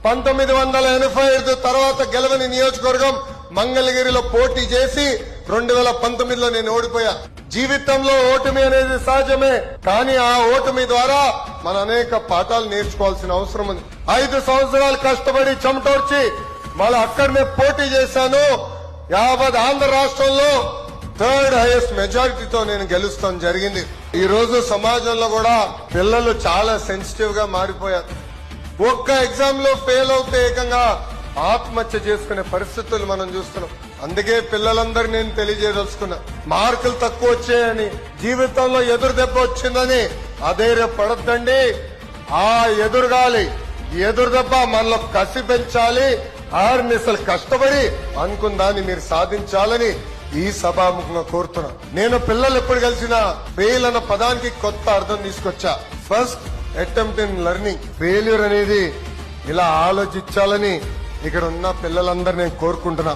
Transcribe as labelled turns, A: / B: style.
A: 1985 తర్వాత గెలవని నియోజకవర్గం మంగళగిరిలో పోటీ చేసి 2019లో నేను ఓడిపోయా. జీవితంలో ఓటమి అనేది సహజమే, కానీ ఆ ఓటమి ద్వారా మన అనేక పాఠాలు నేర్చుకోవాల్సిన అవసరం ఉంది. 5 సంవత్సరాలు కష్టపడి చెమటోర్చి మళ్ళీ అక్కడనే పోటీ చేశాను. యావత్ ఆంధ్ర రాష్ట్రంలో 3rd హైయెస్ట్ మెజారిటీతో నేను గెలుస్తాం జరిగింది. ఈ రోజు సమాజంలో కూడా పిల్లలు చాలా సెన్సిటివ్ గా మారిపోయారు. ఒక్క ఎగ్జామ్ లో ఫెయిల్ అవుతే ఏకంగా ఆత్మహత్య చేసుకునే పరిస్థితులు మనం చూస్తున్నాం. అందుకే పిల్లలందరూ నేను తెలియజేయదలుచుకున్నా, మార్కులు తక్కువ వచ్చాయని, జీవితంలో ఎదురు దెబ్బ వచ్చిందని అధైర్యపడద్దండి. ఆ ఎదురు దెబ్బ మనలో కసి పెంచాలి. ఆర్నిసలు కష్టపడి అనుకున్న దాన్ని మీరు సాధించాలని ఈ సభాముఖంగా కోరుతున్నా. నేను పిల్లలు ఎప్పుడు కలిసినా ఫెయిల్ అన్న పదానికి కొత్త అర్థం తీసుకొచ్చా. First attempt in learning. Failure అనేది ఇలా ఆలోచించాలని ఇక్కడ ఉన్న పిల్లలందరూ నేను కోరుకుంటున్నా.